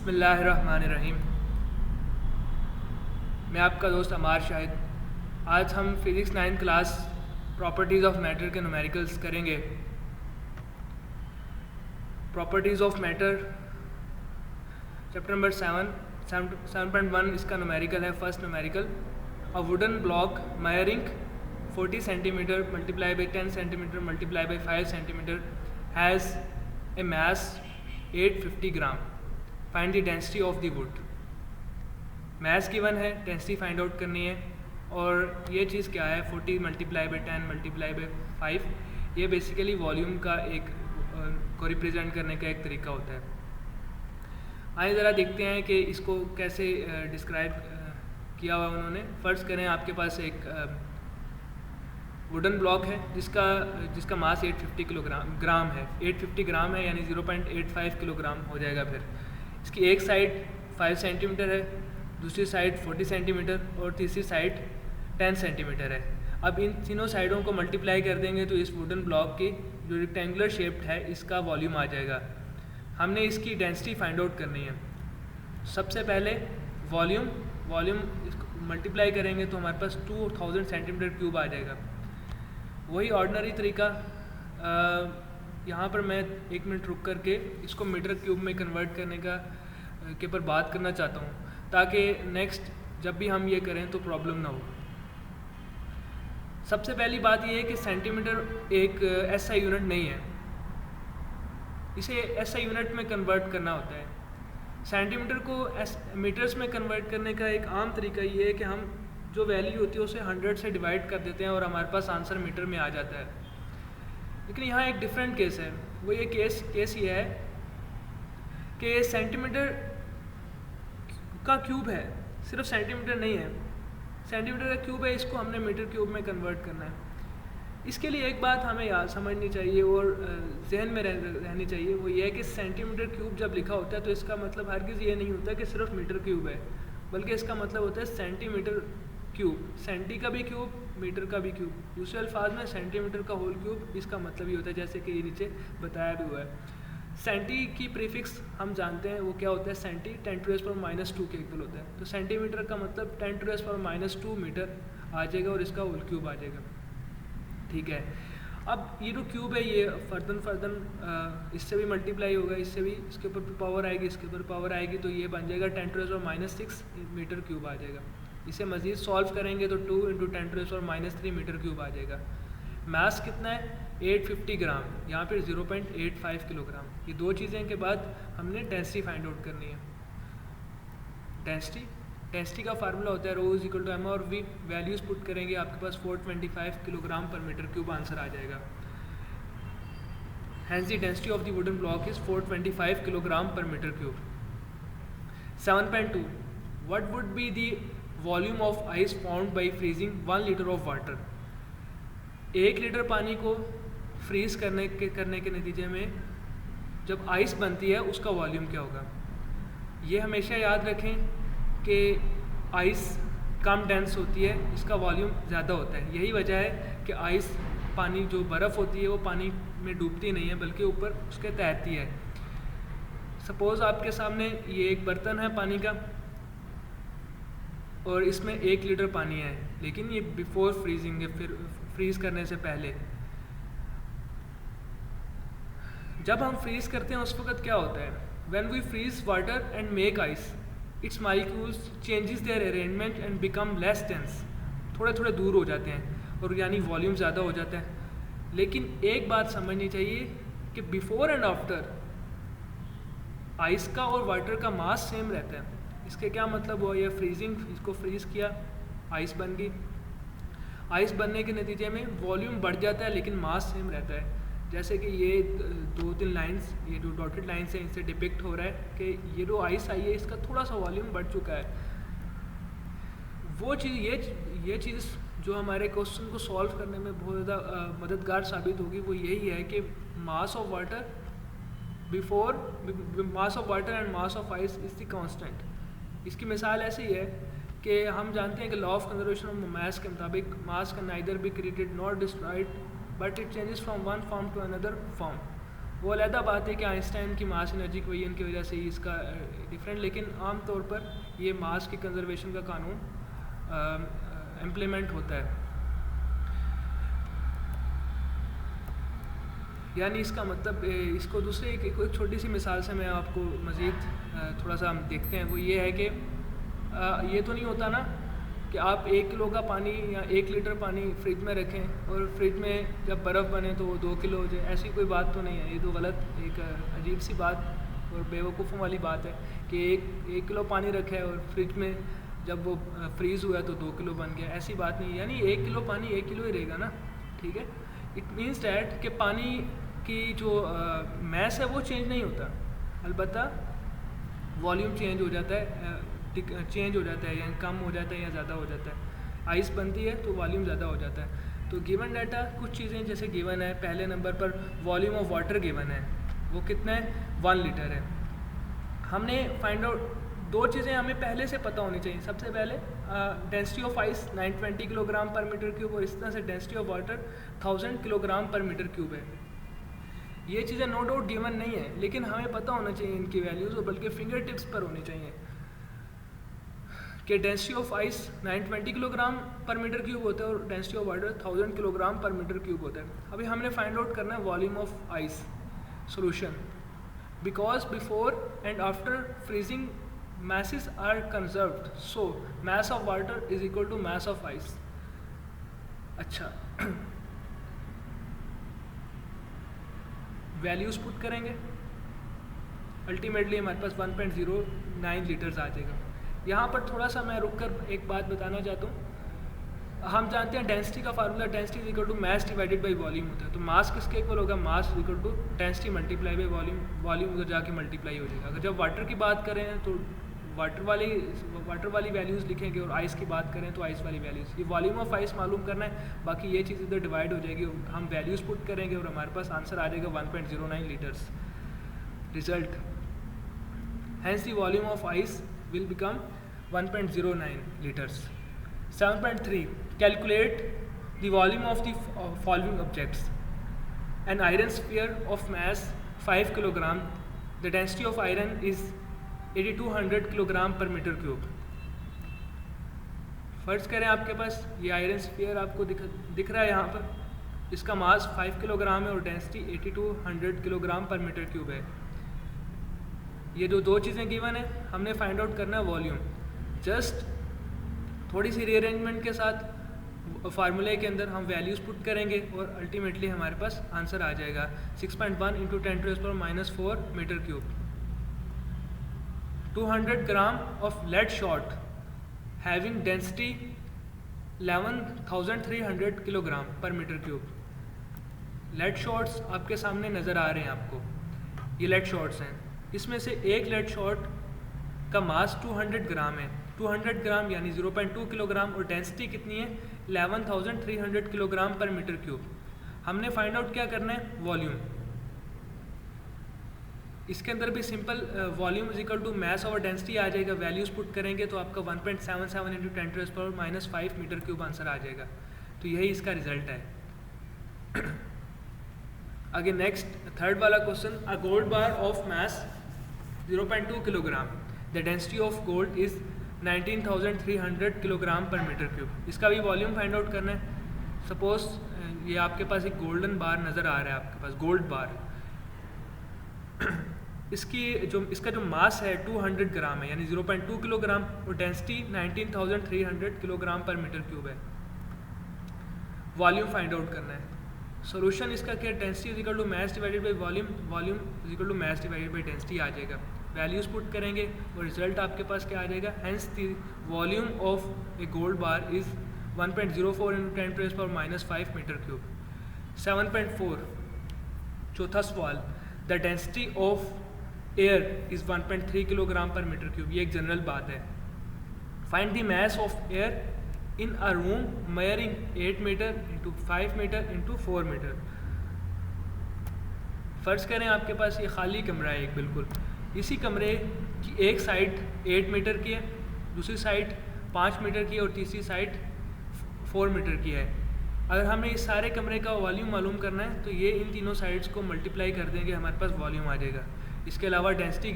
बिस्मिल्लाहिर्रहमानिर्रहीम। मैं आपका दोस्त अमार शाहिद। आज हम physics 9 class properties of matter के न्यूमेरिकल्स करेंगे। Properties of matter chapter number 7.1 इसका न्यूमेरिकल है। First numerical, a wooden block measuring 40 centimetre multiply by 10 centimetre multiply by 5 centimetre has a mass 850 gram. Find the density of the wood. Mass given है, density find out करनी है। और ये चीज़ क्या है, 40 multiply by 10 multiply by 5, ये basically volume का एक को रिप्रेजेंट करने का एक तरीका होता है। आइए ज़रा देखते हैं कि इसको कैसे डिस्क्राइब किया हुआ उन्होंने। फ़र्ज़ करें आपके पास एक वुडन ब्लॉक है जिसका मास 850 ग्राम है। 850 ग्राम है यानी 0.85 किलोग्राम हो जाएगा। फिर इसकी एक साइड 5 सेंटीमीटर है, दूसरी साइड 40 सेंटीमीटर और तीसरी साइड 10 सेंटीमीटर है। अब इन तीनों साइडों को मल्टीप्लाई कर देंगे तो इस वुडन ब्लॉक की जो रेक्टेंगुलर शेप्ड है इसका वॉल्यूम आ जाएगा। हमने इसकी डेंसिटी फाइंड आउट करनी है। सबसे पहले वॉल्यूम मल्टीप्लाई करेंगे तो हमारे पास 2000 सेंटीमीटर क्यूब आ जाएगा। वही ऑर्डिनरी तरीका, यहाँ पर मैं 1 मिनट रुक करके इसको मीटर क्यूब में कन्वर्ट करने के ऊपर बात करना चाहता हूँ ताकि नेक्स्ट जब भी हम ये करें तो प्रॉब्लम ना हो। सबसे पहली बात ये है कि सेंटीमीटर एक ऐसा यूनिट नहीं है, इसे ऐसा यूनिट में कन्वर्ट करना होता है। सेंटीमीटर को मीटर्स में कन्वर्ट करने का एक आम तरीका ये है कि हम जो वैल्यू होती है उसे 100 से डिवाइड कर देते हैं और हमारे पास आंसर मीटर में आ जाता है। लेकिन यहाँ एक डिफरेंट केस है। वो ये केस ये है कि सेंटीमीटर का क्यूब है, सिर्फ सेंटीमीटर नहीं है, सेंटीमीटर का क्यूब है, इसको हमने मीटर क्यूब में कन्वर्ट करना है। इसके लिए एक बात हमें याद समझनी चाहिए और जहन में रहनी चाहिए, वो ये है कि सेंटीमीटर क्यूब जब लिखा होता है तो इसका मतलब हरगिज़ ये नहीं होता कि सिर्फ मीटर क्यूब है, बल्कि इसका मतलब होता है सेंटीमीटर क्यूब। सेंटी का भी क्यूब, मीटर का भी क्यूब। दूसरे अल्फाज में सेंटीमीटर का होल क्यूब, इसका मतलब ये होता है जैसे कि ये नीचे बताया भी हुआ है। सेंटी की प्रीफिक्स हम जानते हैं वो क्या होता है, सेंटी 10⁻⁻² के इक्वल होता है। तो सेंटीमीटर का मतलब 10⁻² मीटर आ जाएगा और इसका होल क्यूब आ जाएगा। ठीक है, अब ये जो क्यूब है ये फर्दन इससे भी मल्टीप्लाई होगा, इससे भी, इसके ऊपर पावर आएगी, इसके ऊपर पावर आएगी, तो ये बन जाएगा 10⁻⁻6 मीटर क्यूब आ जाएगा। इसे मज़ीद सॉल्व करेंगे तो 2 × 10⁻³ मीटर क्यूब आ जाएगा। मास कितना है, 850 ग्राम, यहाँ पर 0.85 किलोग्राम। ये दो चीज़ें के बाद हमने डेंसिटी फाइंड आउट करनी है। डेंसिटी का फार्मूला होता है ρ = m और v। वैल्यूज़ पुट करेंगे, आपके पास 425 kilogram per metre cube answer आ जाएगा। Hence the density of the wooden block is 425 kilogram per metre cube. 7.2 what would be the volume of ice formed by freezing 1 litre of water. 1 litre पानी को freeze करने के नतीजे में जब ice बनती है उसका वॉल्यूम क्या होगा। ये हमेशा याद रखें कि आइस कम डेंस होती है, इसका वॉल्यूम ज़्यादा होता है। यही वजह है कि आइस, पानी जो बर्फ़ होती है वो पानी में डूबती नहीं है बल्कि ऊपर उसके तैरती है। सपोज़ आपके सामने ये एक बर्तन है पानी का और इसमें 1 लीटर पानी है, लेकिन ये बिफोर फ्रीजिंग है, फिर फ्रीज़ करने से पहले। जब हम फ्रीज़ करते हैं उस वक्त क्या होता है, when we freeze water and make ice its molecules changes their arrangement and become less dense. थोड़े थोड़े दूर हो जाते हैं और यानी वॉल्यूम ज़्यादा हो जाता है। लेकिन एक बात समझनी चाहिए कि बिफोर एंड आफ्टर आइस का और वाटर का मास सेम रहता है। इसके क्या मतलब हुआ, ये फ्रीजिंग, इसको फ्रीज़ किया, आइस बन गई। आइस बनने के नतीजे में वॉल्यूम बढ़ जाता है लेकिन मास सेम रहता है। जैसे कि ये 2-3 लाइंस, ये जो डॉटेड लाइंस हैं, इनसे डिपिक्ट हो रहा है कि ये जो आइस आई है इसका थोड़ा सा वॉल्यूम बढ़ चुका है। वो चीज़, ये चीज़ जो हमारे क्वेश्चन को सॉल्व करने में बहुत ज़्यादा मददगार साबित होगी वो यही है कि mass of water and mass of ice is the constant. इसकी मिसाल ऐसी है कि हम जानते हैं कि law of conservation of mass के मुताबिक mass can neither be created not destroyed but it changes from one form to another form. वो अलहदा बात है कि आइंस्टाइन की मास एनर्जी इक्वेशन की वजह से ही इसका डिफरेंट, लेकिन आम तौर पर ये मास की कंजर्वेशन का कानून इम्प्लीमेंट होता है। यानी इसका मतलब इसको दूसरे एक छोटी सी मिसाल से मैं आपको मज़ीद थोड़ा सा हम देखते हैं। वो ये है कि ये तो नहीं होता ना कि आप 1 किलो का पानी या 1 लीटर पानी फ्रिज में रखें और फ्रिज में जब बर्फ़ बने तो वो 2 किलो हो जाए। ऐसी कोई बात तो नहीं है, ये तो गलत, एक अजीब सी बात और बेवकूफ़ों वाली बात है कि एक किलो पानी रखा है और फ्रिज में जब वो फ्रीज़ हुआ तो 2 किलो बन गया। ऐसी बात नहीं है, यानी 1 किलो पानी 1 किलो ही रहेगा ना, ठीक है। इट मीन्स डैट कि पानी की जो मैस है वो चेंज नहीं होता, अलबत्ता वॉल्यूम चेंज हो जाता है, या कम हो जाता है या ज़्यादा हो जाता है। आइस बनती है तो वॉल्यूम ज़्यादा हो जाता है। तो गिवन डाटा कुछ चीज़ें जैसे गिवन है, पहले नंबर पर वॉल्यूम ऑफ वाटर गिवन है, वो कितना है 1 लीटर है। हमने फाइंड आउट 2 चीज़ें हमें पहले से पता होनी चाहिए। सबसे पहले density of ice 920 kilogram per metre cube और इस तरह से density of water 1000 kilogram per metre cube है। ये चीज़ें नो डाउट गिवन नहीं है, लेकिन हमें पता होना चाहिए इनकी वैल्यूज़, और बल्कि फिंगर टिप्स पर होनी चाहिए कि density of ice 920 kilogram per metre cube होता है और density of water 1000 kilogram per metre cube होता है। अभी हमने फाइंड आउट करना है volume of ice solution, because before and after freezing masses are conserved, so mass of water is equal to mass of ice. अच्छा, values put करेंगे, ultimately हमारे पास 1.09 litres आ जाएगा। यहाँ पर थोड़ा सा मैं रुककर एक बात बताना चाहता हूँ। हम जानते हैं डेंसिटी का formula density is equal to mass divided by volume होता है। तो मास किसके इक्वल होगा, mass is equal to density multiply by volume, volume उधर जाके मल्टीप्लाई हो जाएगा। अगर जब वाटर की बात करें तो वाटर वाली वैल्यूज़ लिखेंगे और आइस की बात करें तो आइस वाली वैल्यूज़। ये वॉल्यूम ऑफ आइस मालूम करना है, बाकी ये चीज़ इधर डिवाइड हो जाएगी, हम वैल्यूज़ पुट करेंगे और हमारे पास आंसर आ जाएगा 1.09 litres result. Hence the volume of ice will become 1.09 litres. 7.3 calculate the volume of the following objects. An iron sphere of mass 5 kilogram, the density of iron is 8200 kilogram per metre cube. फर्ज करें आपके पास ये iron sphere आपको दिख रहा है यहाँ पर, इसका मास 5 किलोग्राम है और density 8200 kilogram per metre cube है। ये जो 2 चीज़ें गिवन है, हमने फाइंड आउट करना है वॉल्यूम। जस्ट थोड़ी सी रीअरेंजमेंट के साथ फार्मूले के अंदर हम वैल्यूज़ पुट करेंगे और अल्टीमेटली हमारे पास आंसर आ जाएगा 6.1 × 10⁻⁻4 metre cube. 200 gram of lead shot having density 11,300 kilogram per metre cube. Lead shots आपके सामने नज़र आ रहे हैं आपको, ये लेड शॉट्स हैं। इसमें से एक लेड शॉट का मास 200 ग्राम है, 200 ग्राम यानी 0.2 किलोग्राम, और डेंसिटी कितनी है 11,300 किलोग्राम पर मीटर क्यूब। हमने फाइंड आउट क्या करना है, वॉल्यूम। इसके अंदर भी simple volume is equal to mass और डेंसिटी आ जाएगा। वैल्यूज पुट करेंगे तो आपका 1.77 × 10⁻⁻5 मीटर क्यूब आंसर आ जाएगा। तो यही इसका रिजल्ट है। आगे नेक्स्ट थर्ड वाला question, a gold bar of mass 0.2 kilogram, the density of gold is 19,300 kilogram per metre cube. इसका भी वॉल्यूम फाइंड आउट करना है। सपोज ये आपके पास एक गोल्डन बार नज़र आ रहा है, आपके पास गोल्ड बार, इसका जो मास है 200 ग्राम है यानी 0.2 किलोग्राम और density 19,300 kilogram per metre cube है। वॉल्यूम फाइंड आउट करना है। सॉल्यूशन इसका क्या, density is equal to mass divided by volume, volume is equal to mass divided by density आ जाएगा। वैल्यूज पुट करेंगे और रिजल्ट आपके पास क्या आ जाएगा, hence the volume of a gold bar is 1.04 × 10⁻⁻5 metre cube. 7.4 चौथा सवाल, the density of air is 1.3 kilogram per metre cube. ये एक जनरल बात है। Find the mass of air in a room measuring 8 metre × 5 metre × 4 metre. फ़र्ज़ करें आपके पास ये खाली कमरा है एक, बिल्कुल इसी कमरे की एक साइड 8 मीटर की है, दूसरी साइड 5 मीटर की है और तीसरी साइड 4 मीटर की है। अगर हमें इस सारे कमरे का वॉल्यूम मालूम करना है तो ये इन तीनों साइड्स को मल्टीप्लाई कर देंगे, हमारे पास वॉल्यूम आ जाएगा। इसके अलावा डेंसिटी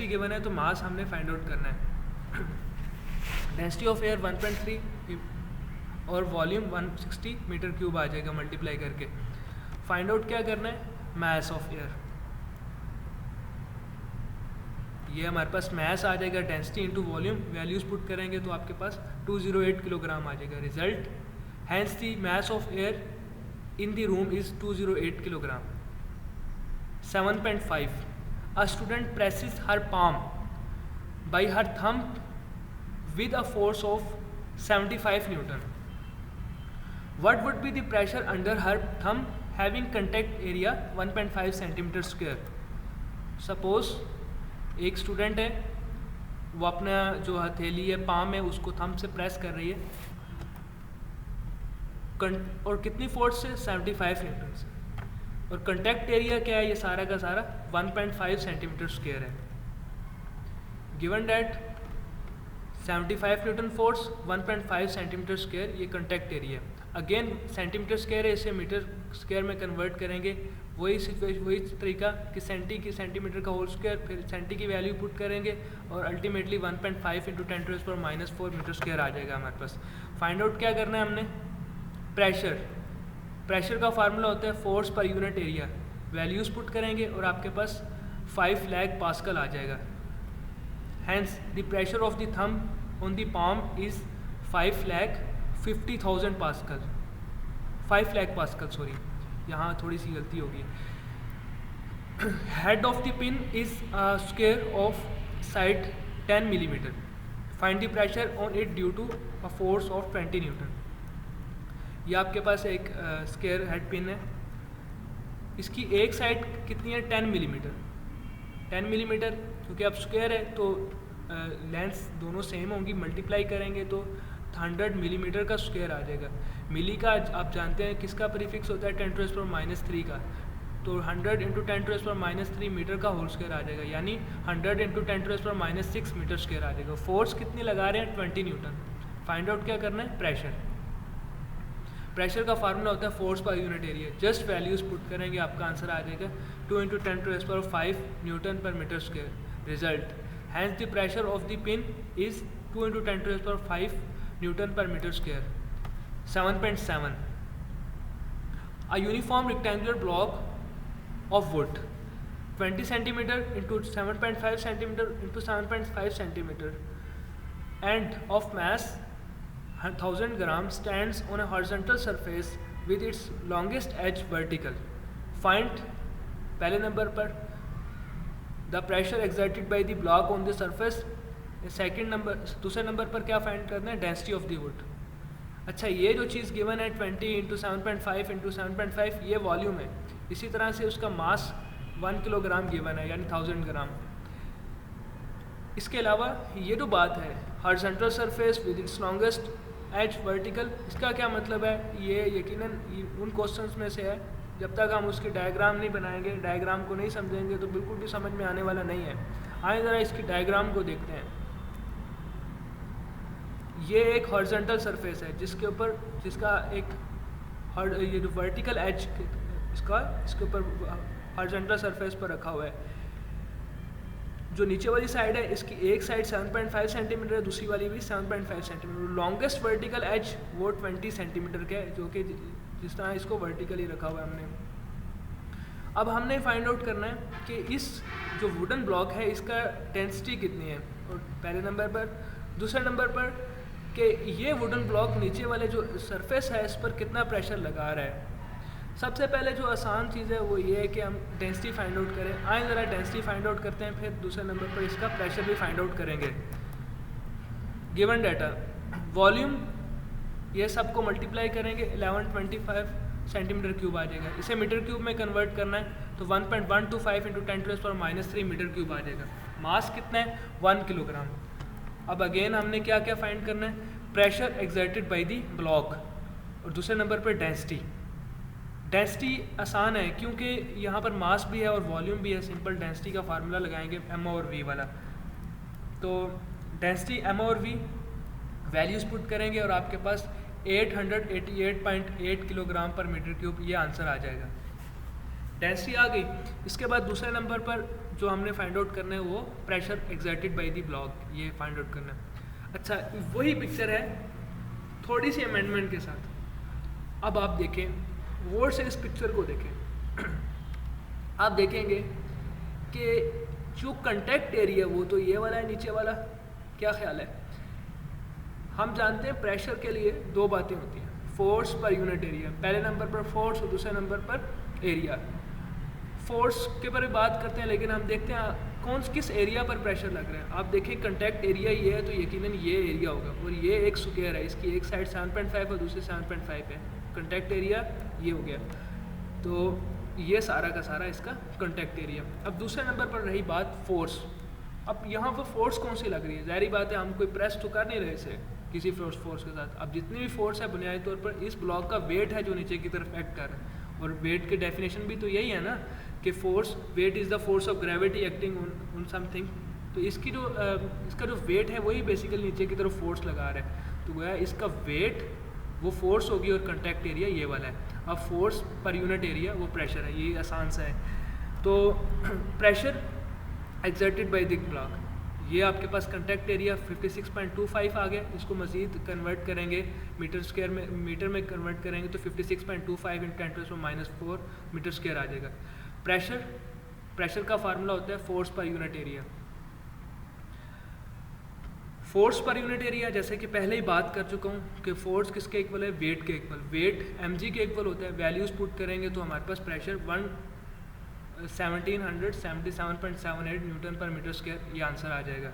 गिवन है तो मास हमने फाइंड आउट करना है। डेंसिटी ऑफ एयर 1.3 और वॉल्यूम 160 मीटर क्यूब आ जाएगा मल्टीप्लाई करके। फाइंड आउट क्या करना है, मास ऑफ एयर। ये हमारे पास मास आ जाएगा, density into volume, values put करेंगे तो आपके पास 208 किलोग्राम आ जाएगा result. Hence the mass of air in the room is 208 kilogram. 7.5 A student presses her palm by her thumb with a force of 75 Newton. What would be the pressure under her thumb having contact area 1.5 centimeter square? Suppose एक student है, वो अपना जो हथेली है, palm है, उसको thumb से प्रेस कर रही है और कितनी फोर्स से, 75 न्यूटन से। और कंटेक्ट एरिया क्या है, ये सारा का सारा 1.5 सेंटीमीटर स्क्वायर है। Given that 75 Newton force, 1.5 centimetre square, ये कंटेक्ट एरिया है। अगेन सेंटीमीटर स्क्वायर है, इसे मीटर स्क्वायर में कन्वर्ट करेंगे। वही तरीका कि सेंटीमीटर का होल स्क्वायर, फिर सेंटी की वैल्यू पुट करेंगे और अल्टीमेटली 1.5 इंटू 10⁻⁻⁴ मीटर स्क्वायर आ जाएगा हमारे पास। फाइंड आउट क्या करना है हमने, प्रेशर का फार्मूला होता है force per unit area. Values put करेंगे और आपके पास 5 लाख पास्कल आ जाएगा। Hence the pressure of the thumb on the palm is 5,50,000 pascal. 5 lakh pascal, sorry, यहाँ थोड़ी सी गलती होगी। Head of the pin is square of side 10 millimetre. Find the pressure on it due to a force of 20 newton. ये आपके पास एक square head pin है, इसकी एक साइड कितनी है, 10 मिलीमीटर। 10 मिलीमीटर क्योंकि अब स्क्वायर है तो लेंथ दोनों सेम होंगी, मल्टीप्लाई करेंगे तो 100 मिलीमीटर का स्क्वायर आ जाएगा। मिली का आप जानते हैं किसका प्रीफिक्स होता है, 10⁻³ का, तो 100 इंटू 10⁻³ मीटर का होल स्क्वायर आ जाएगा, यानी 100 इंटू 10⁻⁶ मीटर स्क्वायर आ जाएगा। फोर्स कितनी लगा रहे हैं, 20 न्यूटन। फाइंड आउट क्या करना है, प्रेशर का फार्मूला होता है force per unit area. Just values put करेंगे, आपका आंसर आ जाएगा 2 into 10⁻⁵ newton per metre square result. Hence the pressure of the pin is 2 into 10⁻⁵ newton per metre square. 7.7 A uniform rectangular block of wood 20 centimeter into 7.5 centimeter into 7.5 centimeter and of mass 1000 grams stands on a horizontal surface with its longest edge vertical. Find पहले number पर the pressure exerted by the block on the surface. Second number, दूसरे number पर क्या find करना है, density of the wood. अच्छा, ये जो चीज़ गिवन है 20 इंटू 7.5 इंटू 7.5, ये वॉल्यूम है। इसी तरह से उसका मास 1 किलोग्राम गिवन है, यानी 1000 ग्राम। इसके अलावा ये जो बात है horizontal surface with its longest edge vertical, इसका क्या मतलब है, ये यकीनन उन क्वेश्चंस में से है, जब तक हम उसकी डायग्राम नहीं बनाएंगे, डायग्राम को नहीं समझेंगे तो बिल्कुल भी समझ में आने वाला नहीं है। आइए ज़रा इसकी डायग्राम को देखते हैं। ये एक हॉरिजॉन्टल सरफेस है जिसका एक ये जो वर्टिकल एज इसके ऊपर हॉरिजॉन्टल सरफेस पर रखा हुआ है। जो नीचे वाली साइड है, इसकी एक साइड 7.5 सेंटीमीटर है, दूसरी वाली भी 7.5 सेंटीमीटर। लॉन्गेस्ट वर्टिकल एज वो 20 सेंटीमीटर का है, जो कि जिस तरह इसको वर्टिकली रखा हुआ है हमने। अब हमने फाइंड आउट करना है कि इस जो वुडन ब्लॉक है इसका डेंसिटी कितनी है, और पहले नंबर पर। दूसरे नंबर पर कि ये वुडन ब्लॉक नीचे वाले जो सरफेस है इस पर कितना प्रेशर लगा रहा है। सबसे पहले जो आसान चीज़ है वो ये है कि हम डेंसिटी फाइंड आउट करें। आए ज़रा डेंसिटी फाइंड आउट करते हैं, फिर दूसरे नंबर पर इसका प्रेशर भी फाइंड आउट करेंगे। गिवन डाटा, वॉल्यूम, ये सबको मल्टीप्लाई करेंगे, 1125 सेंटीमीटर क्यूब आ जाएगा। इसे मीटर क्यूब में कन्वर्ट करना है तो 1.125 इंटू 10⁻³ मीटर क्यूब आ जाएगा। मास कितना है, 1 किलोग्राम। अब अगेन हमने क्या क्या फाइंड करना है, pressure exerted by the block, और दूसरे नंबर पर डेंसिटी। डेंसिटी आसान है क्योंकि यहाँ पर मास भी है और वॉल्यूम भी है। सिंपल डेंसिटी का फार्मूला लगाएंगे m/v वाला, तो डेंसिटी m/v वैल्यूज पुट करेंगे और आपके पास 888.8 किलोग्राम पर मीटर क्यूब, ये आंसर आ जाएगा। डेंसिटी आ गई। इसके बाद दूसरे नंबर पर जो हमने फाइंड आउट करना है वो pressure exerted by the block, ये फाइंड आउट करना है। अच्छा, वही पिक्चर है थोड़ी सी अमेंडमेंट के साथ। अब आप देखें गौर से इस पिक्चर को देखें आप देखेंगे कि जो कंटेक्ट एरिया वो तो ये वाला है, नीचे वाला, क्या ख्याल है? हम जानते हैं प्रेशर के लिए दो बातें होती हैं, फोर्स पर यूनिट एरिया, पहले नंबर पर फोर्स और दूसरे नंबर पर एरिया। फोर्स के बारे में बात करते हैं लेकिन हम देखते हैं किस एरिया पर प्रेशर लग रहा है। आप देखिए कंटेक्ट एरिया ये है तो यकीनन ये एरिया होगा, और ये एक स्क्वायर है, इसकी एक साइड 7.5 और दूसरी 7.5 है, कंटेक्ट एरिया ये हो गया। तो ये सारा का सारा इसका कंटेक्ट एरिया। अब दूसरे नंबर पर रही बात फोर्स। अब यहाँ पर फोर्स कौन सी लग रही है? ज़ाहिर बात है हम कोई प्रेस तो कर नहीं रहे इसे किसी फोर्स के साथ। अब जितनी भी फोर्स है बुनियादी तौर पर इस ब्लॉक का वेट है जो नीचे की तरफ एक्ट कर रहा है, और वेट की डेफिनेशन भी तो यही है ना कि force, weight is the force of gravity acting on something. तो इसकी जो इसका जो वेट है वही बेसिकली नीचे की तरफ फोर्स लगा रहा है, तो गोया इसका वेट वो फोर्स होगी और कंटेक्ट एरिया ये वाला है। अब फोर्स पर यूनिट एरिया वो प्रेशर है, ये आसान सा है। तो pressure exerted by the block, ये आपके पास कंटेक्ट एरिया 56.25 आ गया। इसको मज़ीद कन्वर्ट करेंगे मीटर स्क्वायर में, मीटर में कन्वर्ट करेंगे तो 56.25 × 10⁻⁴ मीटर स्क्वायर आ जाएगा। प्रेशर का फार्मूला होता है force per unit area. Force per unit area जैसे कि पहले ही बात कर चुका हूँ कि फोर्स किसके इक्वल है? वेट के इक्वल। वेट mg के इक्वल होता है। वैल्यूज़ पुट करेंगे तो हमारे पास pressure 1777.78 Newton per metre square, ये आंसर आ जाएगा।